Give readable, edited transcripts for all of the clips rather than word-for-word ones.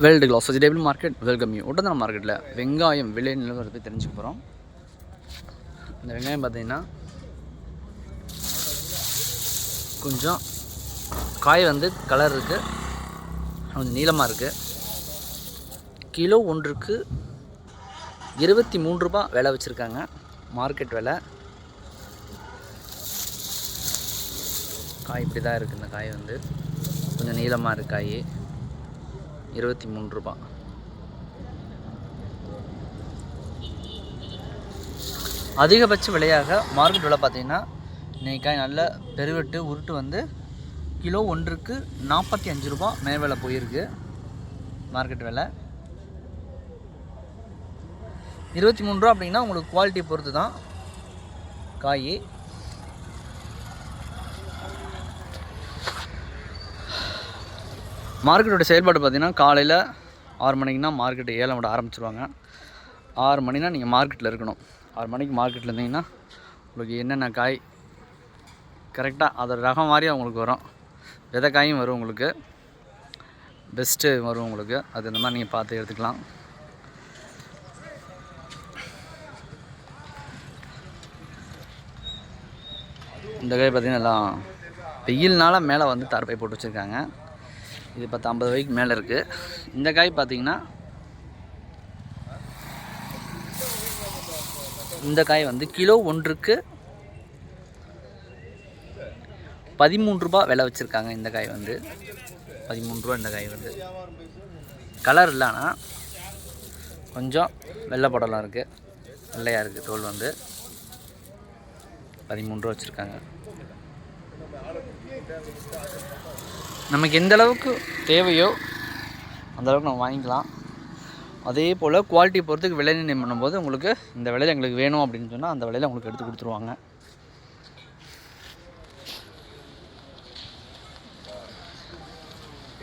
World class vegetable market welcome you. உடனே மார்க்கெட்டில் வெங்காயம் விலை நிலவரத்தை பற்றி தெரிஞ்சுக்க போகிறோம். இந்த வெங்காயம் பார்த்திங்கன்னா கொஞ்சம் காய் கலர் இருக்குது, கொஞ்சம் நீளமாக இருக்குது. கிலோ ஒன்றுக்கு 23 ரூபா விலை வச்சுருக்காங்க மார்க்கெட் விலை. காய் இப்படி தான் இருக்குது. இந்த காய் கொஞ்சம் நீளமாக இருக்குது. காய் 23 ரூபா. அதிகபட்ச விலையாக மார்க்கெட் விலை பார்த்திங்கன்னா இன்றைக்கி காய் நல்ல பெருவெட்டு உருட்டு கிலோ ஒன்றுக்கு 45 ரூபா மேல் விலை போயிருக்கு மார்க்கெட் விலை. 23 ரூபா அப்படின்னா உங்களுக்கு குவாலிட்டி பொறுத்து தான் காய். மார்க்கெட்டோட செயல்பாடு பார்த்திங்கன்னா காலையில் 6 மணிக்குனா மார்க்கெட்டு ஏலம் விட ஆரம்பிச்சிருவாங்க. 6 மணினா நீங்கள் மார்க்கெட்டில் இருக்கணும். 6 மணிக்கு மார்க்கெட்டில் இருந்தீங்கன்னா உங்களுக்கு என்னென்ன காய் கரெக்டாக அதோட ரகம் மாதிரி உங்களுக்கு வரும். விதை காயும் வரும், உங்களுக்கு பெஸ்ட்டு வரும் உங்களுக்கு. அது இந்த மாதிரி நீங்கள் பார்த்து எடுத்துக்கலாம். இந்த காய் பார்த்திங்கன்னா எல்லாம் வெயில்னால மேலே தார்பை போட்டு வச்சுருக்காங்க. இது 50 ரூபாய்க்கு மேலே இருக்குது. இந்த காய் பார்த்திங்கன்னா இந்த காய் கிலோ ஒன்றுக்கு 13 ரூபா விலை வச்சுருக்காங்க. இந்த காய் 13 ரூபா. இந்த காய் கலர் இல்லைன்னா கொஞ்சம் வெள்ளை படலாம் இருக்குது, வெள்ளையாக இருக்குது. தோல் 13 ரூபா வச்சுருக்காங்க. நமக்கு எந்த அளவுக்கு தேவையோ அந்தளவுக்கு நம்ம வாங்கிக்கலாம். அதே போல் குவாலிட்டி பொறுத்துக்கு விலை நிர்ணயம் பண்ணும்போது உங்களுக்கு இந்த விலையில் எங்களுக்கு வேணும் அப்படின்னு சொன்னால் அந்த விலையில் உங்களுக்கு எடுத்து கொடுத்துருவாங்க.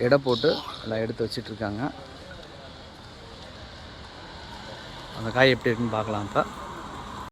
எடை போட்டு எல்லாம் எடுத்து வச்சிட்ருக்காங்க. அந்த காய் எப்படி இருக்குன்னு பார்க்கலாம். இப்போ